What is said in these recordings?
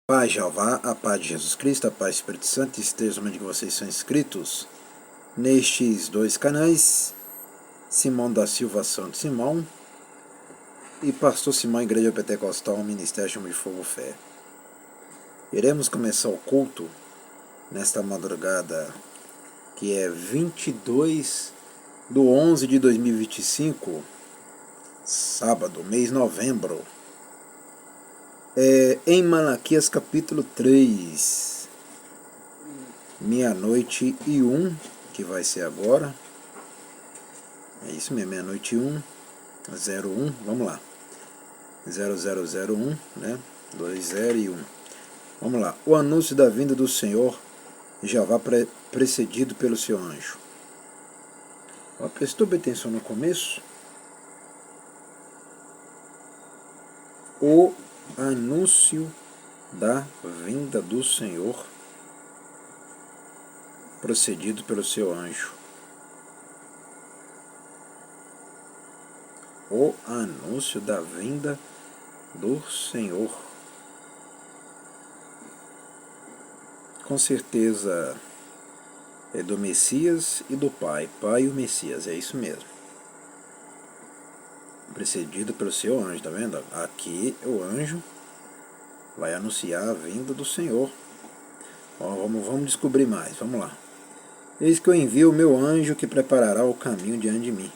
Paz Jeová, a paz de Jesus Cristo, a paz do Espírito Santo, esteja onde vocês são inscritos nestes dois canais, Simão da Silva Santos Simão e Pastor Simão, Igreja Pentecostal, Ministério Chama de Fogo Fé. Iremos começar o culto nesta madrugada, que é 22/11/2025, sábado, mês de novembro. Em Malaquias capítulo 3, meia-noite e 1, que vai ser agora. É isso mesmo, meia-noite e 1, 01, vamos lá. 0001, né? 20 e 1. Vamos lá. O anúncio da vinda do Senhor Jeová precedido pelo seu anjo. Prestou bem atenção no começo? O anúncio da vinda do Senhor precedido pelo seu anjo. O anúncio da vinda do Senhor. Com certeza é do Messias e do Pai. Pai e o Messias, é isso mesmo. Precedido pelo seu anjo, tá vendo? Aqui o anjo vai anunciar a vinda do Senhor. Vamos descobrir mais, vamos lá. Eis que eu envio o meu anjo que preparará o caminho diante de mim.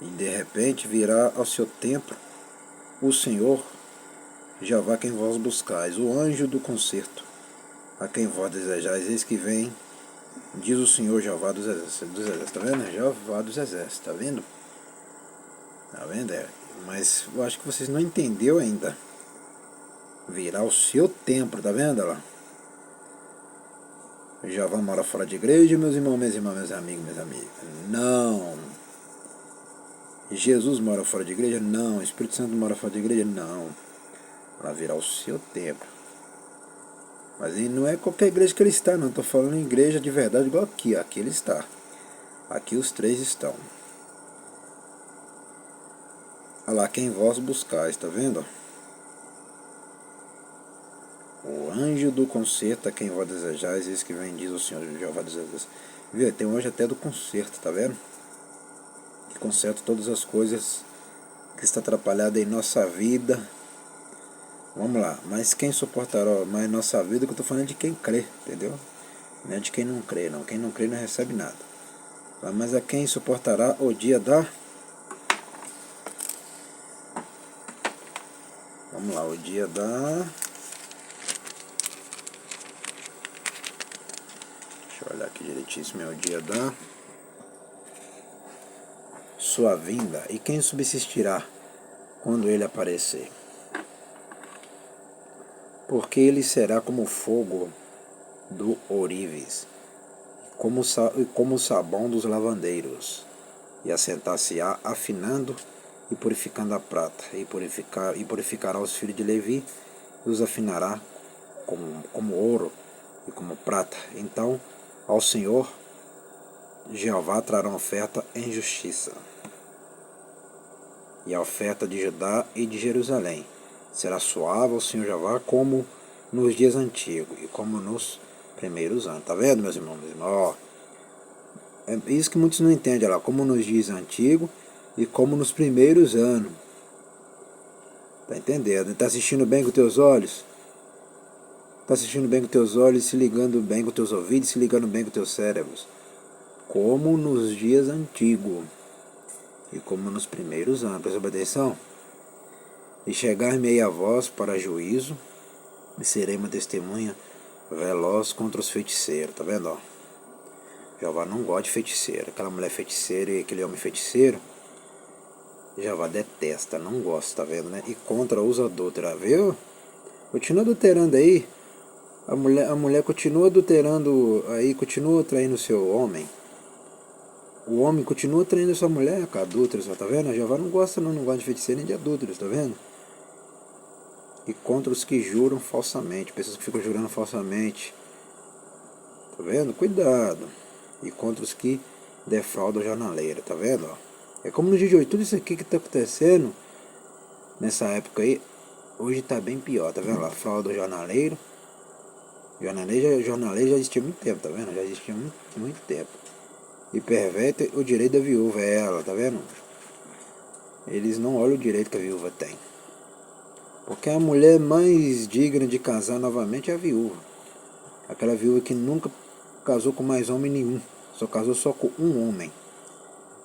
E de repente virá ao seu templo o Senhor, Jeová quem vós buscais, o anjo do concerto, a quem vós desejais. Eis que vem, diz o Senhor Jeová dos exércitos, tá vendo? Jeová dos exércitos, tá vendo? Tá vendo? Mas eu acho que vocês não entenderam ainda. Virá o seu templo, tá vendo lá? Jeová mora fora de igreja, meus irmãos, minhas irmãs, meus amigos, minhas amigas. Não. Jesus mora fora de igreja? Não. O Espírito Santo mora fora de igreja? Não. Ela virá o seu templo. Mas não é qualquer igreja que ele está, não. Estou falando em igreja de verdade, igual aqui. Aqui ele está. Aqui os três estão. Olha lá, quem vós buscais, tá vendo? O anjo do concerto a quem vós desejais, esse que vem, diz o Senhor Jeová dos exércitos. Viu? Tem um anjo até do concerto, tá vendo? Que conserta todas as coisas que está atrapalhada em nossa vida. Vamos lá, mas quem suportará mais nossa vida, que eu estou falando de quem crê, entendeu? Não é de quem não crê, não. Quem não crê não recebe nada. Mas a quem suportará o dia da... Vamos lá, o dia da... Deixa eu olhar aqui direitíssimo, é o dia da... sua vinda. E quem subsistirá quando ele aparecer? Porque ele será como fogo do ourives, como o sabão dos lavandeiros, e assentar-se-á afinando e purificando a prata, e purificará os filhos de Levi, e os afinará como ouro e como prata. Então ao Senhor Jeová trará oferta em justiça, e a oferta de Judá e de Jerusalém será suave ao Senhor Jeová, como nos dias antigos e como nos primeiros anos. Tá vendo, meus irmãos? Ó, é isso que muitos não entendem, lá, como nos dias antigos e como nos primeiros anos. Tá entendendo? Tá assistindo bem com teus olhos? Tá assistindo bem com teus olhos, se ligando bem com teus ouvidos, se ligando bem com teus cérebros. Como nos dias antigos e como nos primeiros anos. Presta atenção? E chegar-me-ei a vós para juízo, e serei uma testemunha veloz contra os feiticeiros. Tá vendo? Ó? Jeová não gosta de feiticeiro. Aquela mulher feiticeira e aquele homem feiticeiro, Jeová detesta, não gosta, tá vendo, né? E contra os adúlteros, viu? Continua adulterando aí. A mulher continua adulterando aí, continua traindo o seu homem. O homem continua traindo sua mulher com adúlteros, tá vendo? Jeová não gosta de feiticeiro nem de adúlteros, tá vendo? E contra os que juram falsamente, pessoas que ficam jurando falsamente, tá vendo? Cuidado. E contra os que defraudam a jornaleira, tá vendo? É como no dia de hoje, tudo isso aqui que está acontecendo nessa época aí hoje tá bem pior, tá vendo lá? Fraude do jornaleiro. Jornaleiro já existia há muito tempo, tá vendo? Já existia há muito tempo. E perverte o direito da viúva, é ela, tá vendo? Eles não olham o direito que a viúva tem. Porque a mulher mais digna de casar novamente é a viúva. Aquela viúva que nunca casou com mais homem nenhum. Só casou só com um homem.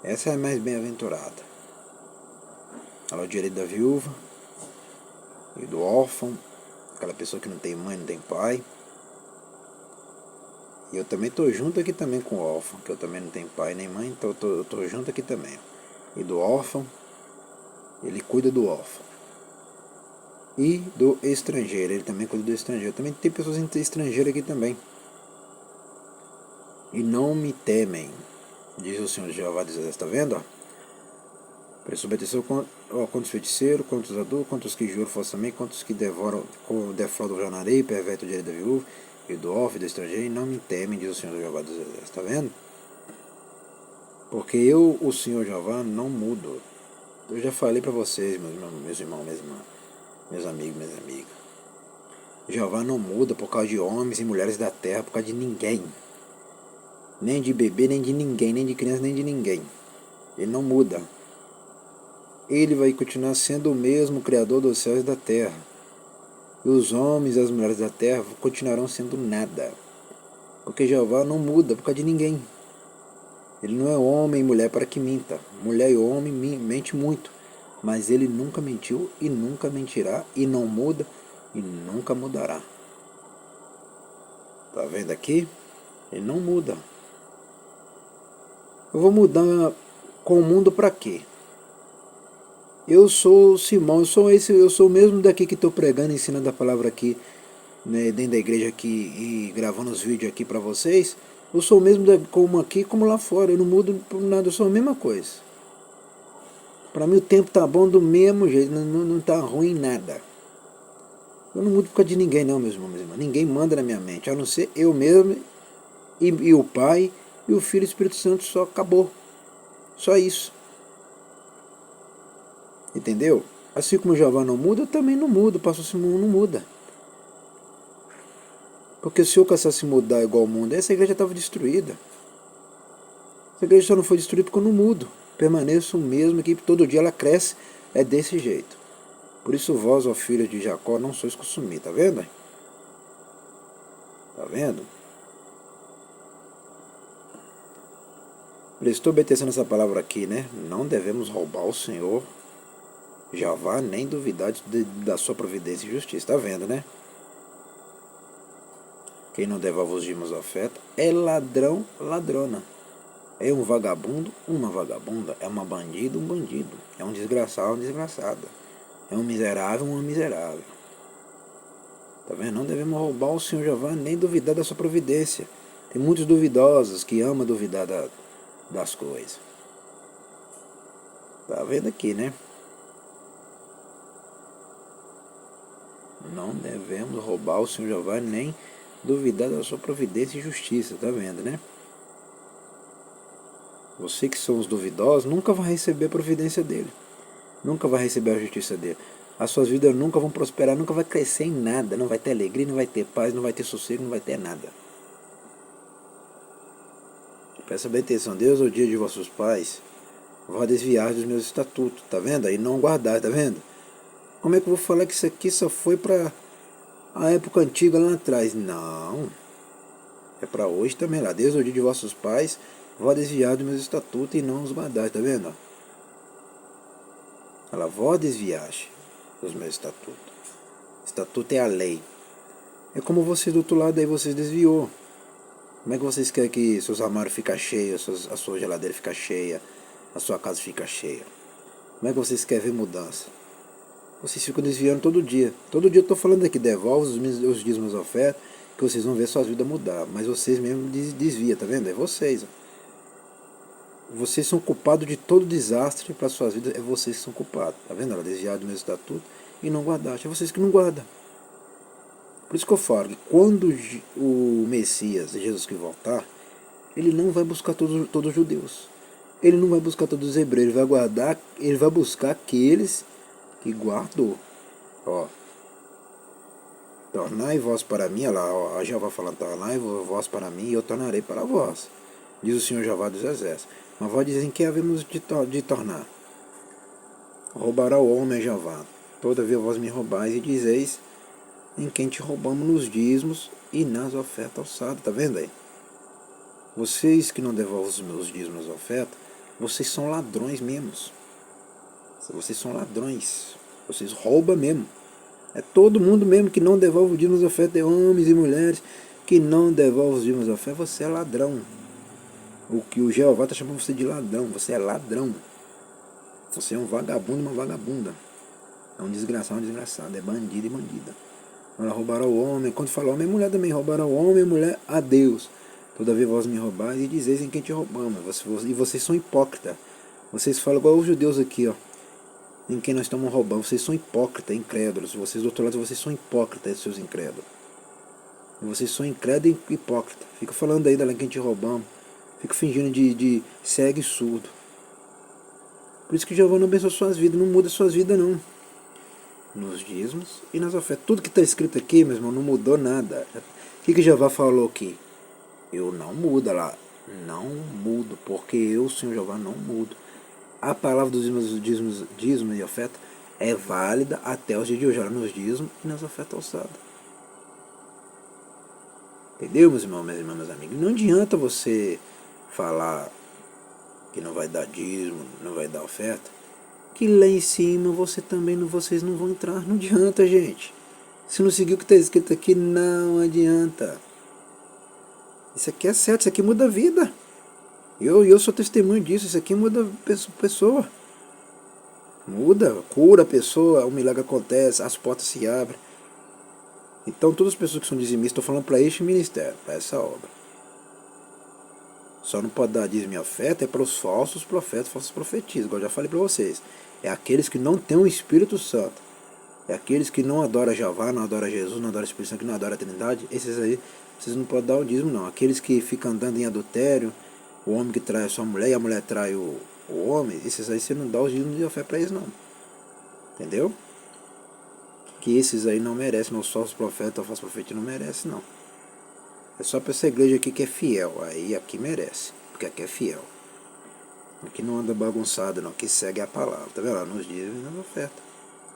Essa é a mais bem-aventurada. Ela é o direito da viúva e do órfão. Aquela pessoa que não tem mãe, não tem pai. E eu também tô junto aqui também com o órfão, que eu também não tenho pai nem mãe, então eu tô junto aqui também. E do órfão, ele cuida do órfão. E do estrangeiro, ele também cuida do estrangeiro. Também tem pessoas estrangeiras aqui também. E não me temem, diz o Senhor Jeová dos Exércitos, está vendo? Prestou atenção contra os feiticeiros, contra os adultos, contra os que juram falsamente, contra os que defraudam o jornaleiro, pervertem o direito da viúva, e do órfão e do estrangeiro, e não me temem, diz o Senhor Jeová dos Exércitos, está vendo? Porque eu, o Senhor Jeová, não mudo. Eu já falei para vocês, meus irmãos, minhas irmãs, meus amigos, minhas amigas. Jeová não muda por causa de homens e mulheres da terra, por causa de ninguém. Nem de bebê, nem de ninguém, nem de criança, nem de ninguém. Ele não muda. Ele vai continuar sendo o mesmo Criador dos céus e da terra. E os homens e as mulheres da terra continuarão sendo nada. Porque Jeová não muda por causa de ninguém. Ele não é homem e mulher para que minta. Mulher e homem mente muito. Mas ele nunca mentiu e nunca mentirá e não muda e nunca mudará. Tá vendo aqui? Ele não muda. Eu vou mudar com o mundo para quê? Eu sou Simão, eu sou o mesmo daqui que estou pregando, ensinando a palavra aqui, né, dentro da igreja aqui e gravando os vídeos aqui para vocês. Eu sou o mesmo como aqui como lá fora, eu não mudo por nada, eu sou a mesma coisa. Para mim o tempo tá bom do mesmo jeito, não tá ruim nada. Eu não mudo por causa de ninguém não, meus irmãos. Ninguém manda na minha mente, a não ser eu mesmo e o Pai e o Filho e o Espírito Santo, só acabou. Só isso. Entendeu? Assim como o Jeová não muda, eu também não mudo, o pastor Simão não muda. Porque se eu caçar se mudar igual ao mundo, essa igreja estava destruída. Essa igreja só não foi destruída porque eu não mudo. Permaneço o mesmo aqui, todo dia ela cresce, é desse jeito. Por isso vós, ó filhos de Jacó, não sois consumidos, tá vendo? Tá vendo? Estou obedecendo essa palavra aqui, né? Não devemos roubar o Senhor Jeová, nem duvidar da sua providência e justiça, tá vendo, né? Quem não devolve os dízimos da oferta é ladrão, ladrona. É um vagabundo, uma vagabunda. É uma bandida, um bandido. É um desgraçado, uma desgraçada. É um miserável, uma miserável. Tá vendo? Não devemos roubar o Senhor Jeová, nem duvidar da sua providência. Tem muitos duvidosos que amam duvidar das coisas. Tá vendo aqui, né? Não devemos roubar o Senhor Jeová, nem duvidar da sua providência e justiça, tá vendo, né? Você que são os duvidosos, nunca vai receber a providência dele. Nunca vai receber a justiça dele. As suas vidas nunca vão prosperar, nunca vai crescer em nada. Não vai ter alegria, não vai ter paz, não vai ter sossego, não vai ter nada. Presta bem atenção. Deus, o dia de vossos pais, vou desviar dos meus estatutos, tá vendo? Aí não guardar, tá vendo? Como é que eu vou falar que isso aqui só foi para a época antiga lá atrás? Não. É para hoje também lá. Deus, o dia de vossos pais, vou desviar dos meus estatutos e não os guardar, tá vendo? Ela vó desviaste dos meus estatutos. Estatuto é a lei. É como vocês do outro lado aí, vocês desviou. Como é que vocês querem que seus armários fiquem cheios, a sua geladeira fica cheia, a sua casa fica cheia? Como é que vocês querem ver mudança? Vocês ficam desviando todo dia. Todo dia eu estou falando aqui, devolve os dízimos da oferta, que vocês vão ver suas vidas mudar. Mas vocês mesmo desviam, tá vendo? É vocês. Ó. Vocês são culpados de todo desastre para suas vidas. É vocês que são culpados. Tá vendo? Ela desviaram do meu estatuto e não guardaste. É vocês que não guardam. Por isso que eu falo que quando o Messias, Jesus que voltar, ele não vai buscar todos os judeus. Ele não vai buscar todos os hebreus. Ele vai buscar aqueles que guardou. Ó, Tornai vós para mim, olha lá, ó, a Jeová falando, tornai vós para mim e eu tornarei para vós, diz o Senhor Jeová dos Exércitos. Mas vós dizem que havemos de tornar. Roubará o homem a Jeová. Todavia vós me roubais e dizeis em quem te roubamos nos dízimos e nas ofertas alçadas. Tá vendo aí? Vocês que não devolvem os meus dízimos e ofertas, vocês são ladrões mesmo. Vocês são ladrões. Vocês roubam mesmo. É todo mundo mesmo que não devolve os dízimos e ofertas, é homens e mulheres que não devolvem os dízimos e ofertas, você é ladrão. O que o Jeová está chamando você de ladrão, você é ladrão. Você é um vagabundo, uma vagabunda. É um desgraçado, uma desgraçada. É bandido e bandida. Ela roubará o homem. Quando fala homem e mulher também, roubará o homem e mulher a Deus. Todavia vós me roubais e dizeis em quem te roubamos. E vocês são hipócritas. Vocês falam igual os judeus aqui, ó. Em quem nós estamos roubando. Vocês são hipócritas, incrédulos. Vocês do outro lado, vocês são hipócritas, seus incrédulos. E vocês são incrédulos e hipócritas. Fica falando aí em quem te roubamos. Fica fingindo de cego e surdo. Por isso que Jeová não abençoa suas vidas, não muda suas vidas não. Nos dízimos e nas ofertas. Tudo que está escrito aqui, meu irmão, não mudou nada. O que Jeová falou aqui? Eu não mudo lá. Não mudo, porque eu, Senhor Jeová, não mudo. A palavra dos dízimos e oferta é válida até os dias de hoje, nos dízimos e nas ofertas alçadas. Entendeu, meus irmãos, minhas irmãs, meus amigos? Não adianta você falar que não vai dar dízimo, não vai dar oferta, que lá em cima vocês não vão entrar. Não adianta, gente. Se não seguir o que está escrito aqui, não adianta. Isso aqui é certo, isso aqui muda a vida. Eu sou testemunho disso, isso aqui muda a pessoa. Muda, cura a pessoa, o milagre acontece, as portas se abrem. Então todas as pessoas que são dizimistas, estou falando para este ministério, para essa obra. Só não pode dar dízimo e oferta é para os falsos profetas, falsos profetistas, igual eu já falei para vocês. É aqueles que não têm o Espírito Santo. É aqueles que não adoram Jeová, não adoram Jesus, não adoram o Espírito Santo, que não adoram a Trindade. Esses aí, vocês não podem dar o dízimo, não. Aqueles que ficam andando em adultério, o homem que trai a sua mulher e a mulher trai o homem, esses aí você não dá os dízimos e oferta para eles, não. Entendeu? Que esses aí não merecem, não só os profetas ou falsos profetas não merecem, não. É só para essa igreja aqui que é fiel. Aí aqui merece, porque aqui é fiel. Aqui não anda bagunçado, não. Aqui segue a palavra. Tá vendo? Nos dízimos e nas ofertas.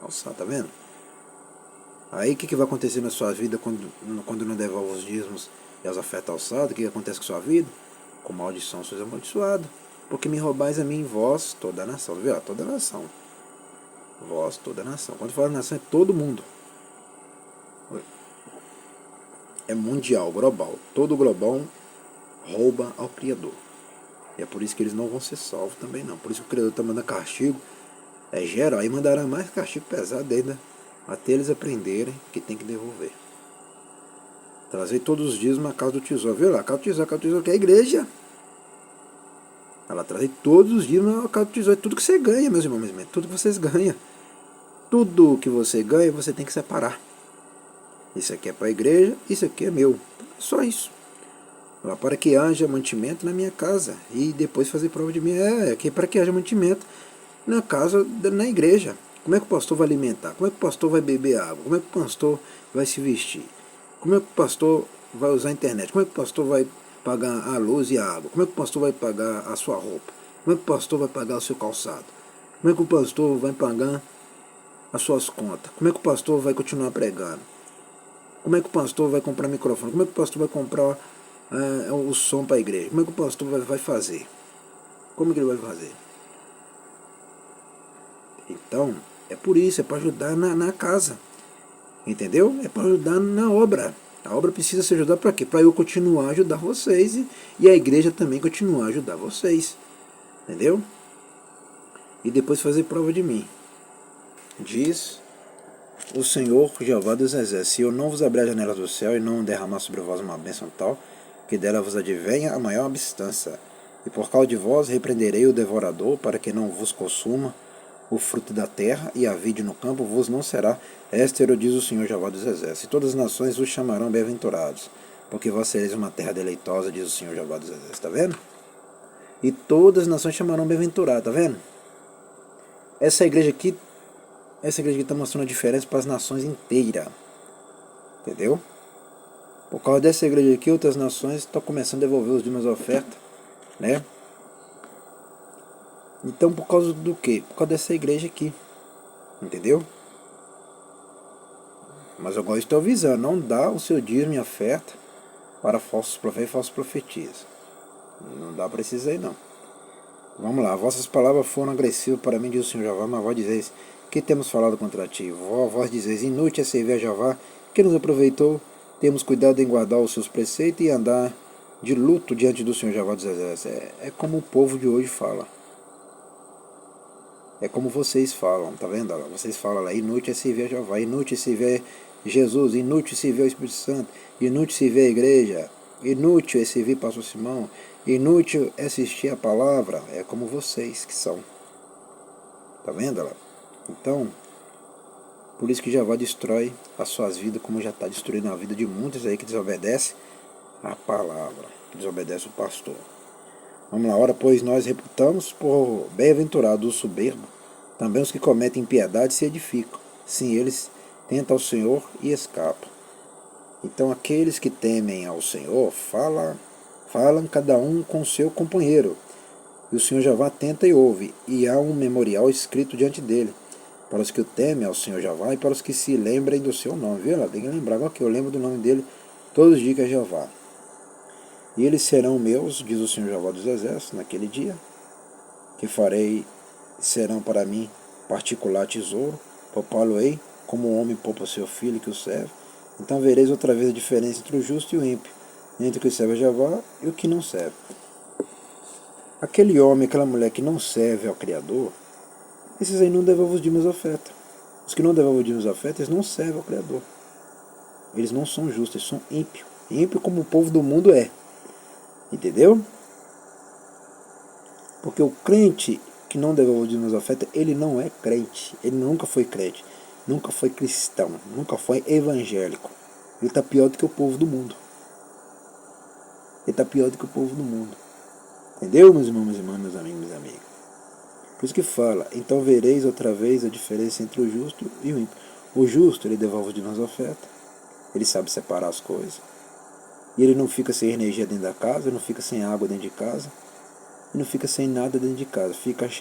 Alçar, tá vendo? Aí o que vai acontecer na sua vida quando não devolve os dízimos e as ofertas alçadas? O que acontece com a sua vida? Com maldição sois amaldiçoado. Porque me roubais a mim, vós, toda a nação. Viu? Toda a nação. Vós, toda a nação. Quando fala nação, é todo mundo. É mundial, global. Todo global rouba ao Criador. E é por isso que eles não vão ser salvos também não. Por isso que o Criador está mandando castigo. É geral. Aí mandará mais castigo pesado ainda. Até eles aprenderem que tem que devolver. Trazer todos os dias uma casa do tesouro. Viu lá? Casa do tesouro que é a igreja. Ela traz todos os dias uma casa do tesouro. É tudo que você ganha, meus irmãos. Tudo que vocês ganham. Tudo que você ganha, você tem que separar. Isso aqui é para a igreja, isso aqui é meu. Só isso. Para que haja mantimento na minha casa. E depois fazer prova de mim. Aqui para que haja mantimento na casa, na igreja. Como é que o pastor vai alimentar? Como é que o pastor vai beber água? Como é que o pastor vai se vestir? Como é que o pastor vai usar a internet? Como é que o pastor vai pagar a luz e a água? Como é que o pastor vai pagar a sua roupa? Como é que o pastor vai pagar o seu calçado? Como é que o pastor vai pagar as suas contas? Como é que o pastor vai continuar pregando? Como é que o pastor vai comprar microfone? Como é que o pastor vai comprar o som para a igreja? Como é que o pastor vai fazer? Como que ele vai fazer? Então, é por isso, é para ajudar na casa. Entendeu? É para ajudar na obra. A obra precisa se ajudar para quê? Para eu continuar a ajudar vocês e a igreja também continuar a ajudar vocês. Entendeu? E depois fazer prova de mim. Diz o Senhor Jeová dos Exércitos: se eu não vos abrir as janelas do céu e não derramar sobre vós uma bênção tal, que dela vos advenha a maior abstância. E por causa de vós repreenderei o devorador, para que não vos consuma o fruto da terra, e a vide no campo vos não será éstero, diz o Senhor Jeová dos Exércitos. E todas as nações vos chamarão bem-aventurados, porque vós sereis uma terra deleitosa, diz o Senhor Jeová dos Exércitos. Está vendo? E todas as nações chamarão bem-aventurados, está vendo? Essa igreja aqui está mostrando a diferença para as nações inteiras. Entendeu? Por causa dessa igreja aqui, outras nações estão começando a devolver os dízimos e oferta, né? Então, por causa do quê? Por causa dessa igreja aqui, entendeu? Mas agora eu estou avisando, não dá o seu dízimo e oferta para falsos profetas e falsos profetisas. Não dá para esses aí, não. Vamos lá, vossas palavras foram agressivas para mim, diz o Senhor Jeová, mas vós dizeis, que temos falado contra ti? Vós dizeis, inútil é servir a Jeová, que nos aproveitou, temos cuidado em guardar os seus preceitos e andar de luto diante do Senhor Jeová dos Exércitos. É como o povo de hoje fala. É como vocês falam, tá vendo? Vocês falam lá, inútil é servir a Jeová, inútil é servir a Jesus, inútil é servir ao Espírito Santo, inútil é servir a igreja, inútil é servir pastor Simão, inútil é assistir a palavra. É como vocês que são. Tá vendo lá? Então, por isso que Jeová destrói as suas vidas, como já está destruindo a vida de muitos aí que desobedecem a palavra, que desobedecem o pastor. Vamos lá, ora, pois nós reputamos por bem-aventurado o soberbo, também os que cometem impiedade se edificam. Sim, eles tentam ao Senhor e escapam. Então aqueles que temem ao Senhor falam cada um com seu companheiro. E o Senhor Jeová tenta e ouve, e há um memorial escrito diante dele, para os que o temem ao Senhor Jeová e para os que se lembrem do seu nome. Viu lá? Tem que lembrar agora que eu lembro do nome dele todos os dias que é Jeová. E eles serão meus, diz o Senhor Jeová dos Exércitos, naquele dia, que farei, serão para mim particular tesouro, poupá-lo-ei, como o homem poupa seu filho que o serve. Então vereis outra vez a diferença entre o justo e o ímpio, entre o que serve a Jeová e o que não serve. Aquele homem, aquela mulher que não serve ao Criador, esses aí não devolvem os dízimos e oferta. Os que não devolvem os dízimos e oferta, eles não servem ao Criador. Eles não são justos, eles são ímpios. Ímpio como o povo do mundo é. Entendeu? Porque o crente que não devolve os dízimos e oferta, ele não é crente. Ele nunca foi crente. Nunca foi cristão. Nunca foi evangélico. Ele está pior do que o povo do mundo. Ele está pior do que o povo do mundo. Entendeu, meus irmãos, minhas irmãs, meus amigos, meus amigos? Por isso que fala, então vereis outra vez a diferença entre o justo e o ímpio. O justo, ele devolve os dízimos e oferta. Ele sabe separar as coisas. E ele não fica sem energia dentro da casa, ele não fica sem água dentro de casa, e não fica sem nada dentro de casa.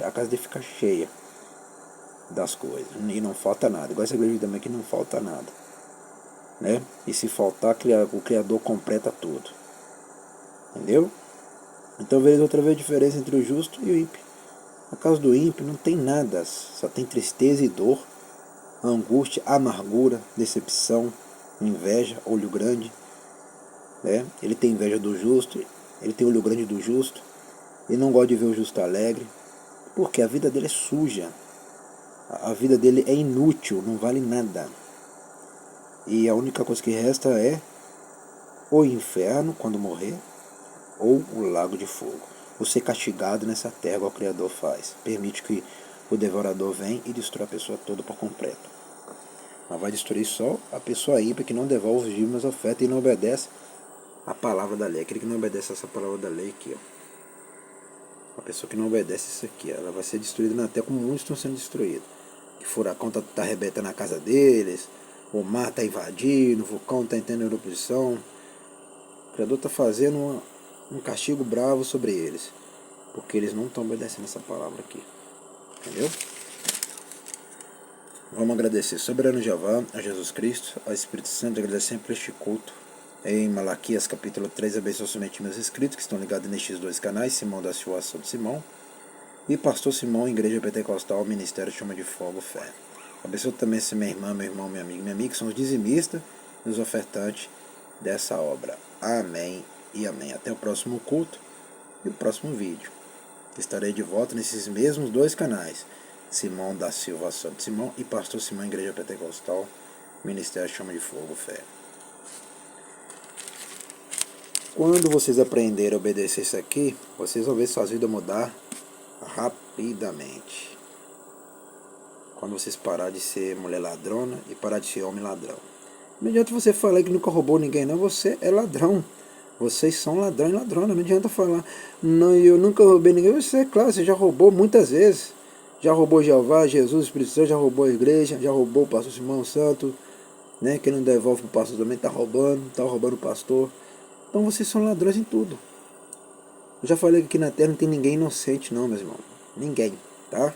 A casa dele fica cheia das coisas, e não falta nada. Igual essa igreja também que não falta nada, né? E se faltar, o Criador completa tudo. Entendeu? Então vereis outra vez a diferença entre o justo e o ímpio. Na casa do ímpio não tem nada, só tem tristeza e dor, angústia, amargura, decepção, inveja, olho grande. Né? Ele tem inveja do justo, ele tem olho grande do justo, ele não gosta de ver o justo alegre, porque a vida dele é suja, a vida dele é inútil, não vale nada. E a única coisa que resta é o inferno quando morrer, ou o lago de fogo, ou ser castigado nessa terra, igual o Criador faz. Permite que o devorador venha e destrói a pessoa toda por completo. Mas vai destruir só a pessoa ímpia que não devolve os dízimos e ofertas e não obedece a palavra da lei. Aquele que não obedece essa palavra da lei aqui, ó. A pessoa que não obedece isso aqui, ela vai ser destruída na terra como muitos estão sendo destruídos. Que furacão tá arrebentando na casa deles, o mar tá invadindo, o vulcão tá entrando em erupção. O Criador tá fazendo um castigo bravo sobre eles, porque eles não estão obedecendo essa palavra aqui. Entendeu? Vamos agradecer soberano Jeová, a Jesus Cristo, ao Espírito Santo, agradecer por este culto. Em Malaquias capítulo 3, abençoa somente meus inscritos que estão ligados nestes dois canais, Simão da Silva de Simão e Pastor Simão, Igreja Pentecostal, Ministério Chama de Fogo, Fé. Abençoa também essa minha irmã, meu irmão, minha amiga, que são os dizimistas e os ofertantes dessa obra. Amém e amém. Até o próximo culto e o próximo vídeo. Estarei de volta nesses mesmos dois canais, Simão da Silva de Simão e Pastor Simão, Igreja Pentecostal, Ministério Chama de Fogo, Fé. Quando vocês aprenderem a obedecer isso aqui, vocês vão ver suas vidas mudar rapidamente. Quando vocês parar de ser mulher ladrona e parar de ser homem ladrão. Não adianta você falar que nunca roubou ninguém, não. Você é ladrão. Vocês são ladrão e ladrona. Não adianta falar, não, eu nunca roubei ninguém. Você, é claro, você já roubou muitas vezes. Já roubou Jeová, Jesus, Espírito Santo, já roubou a igreja, já roubou o pastor Simão Santo, né? Quem não devolve para o pastor também está roubando o pastor. Então vocês são ladrões em tudo. Eu já falei que aqui na terra não tem ninguém inocente não, meus irmãos. Ninguém, tá?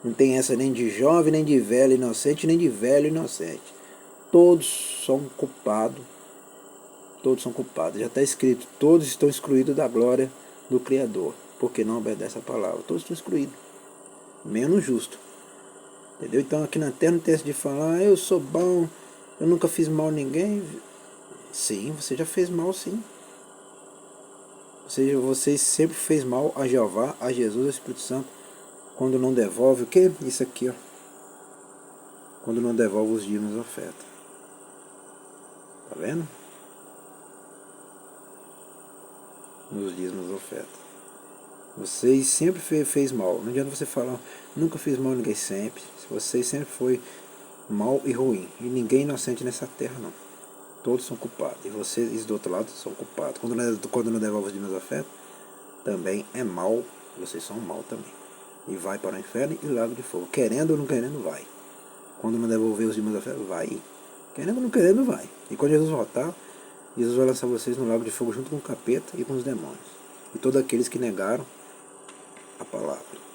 Não tem essa nem de jovem, nem de velho inocente, nem de velho inocente. Todos são culpados. Todos são culpados. Já está escrito, todos estão excluídos da glória do Criador, porque não obedece a palavra. Todos estão excluídos, menos o justo. Entendeu? Então aqui na terra não tem essa de falar, eu sou bom, eu nunca fiz mal a ninguém. Sim, você já fez mal, sim. Você sempre fez mal a Jeová, a Jesus, ao Espírito Santo, quando não devolve o quê? Isso aqui, ó. Quando não devolve os dízimos e oferta. Tá vendo? Nos dízimos e oferta. Vocês sempre fez mal. Não adianta você falar, nunca fiz mal a ninguém sempre. Vocês sempre foi mal e ruim. E ninguém é inocente nessa terra, não. Todos são culpados. E vocês do outro lado são culpados. Quando não devolve os dízimos e oferta, também é mal. Vocês são mal também. E vai para o inferno e lago de fogo. Querendo ou não querendo, vai. Quando não devolver os dízimos e oferta, vai. Querendo ou não querendo, vai. E quando Jesus voltar, Jesus vai lançar vocês no lago de fogo junto com o capeta e com os demônios. E todos aqueles que negaram a palavra.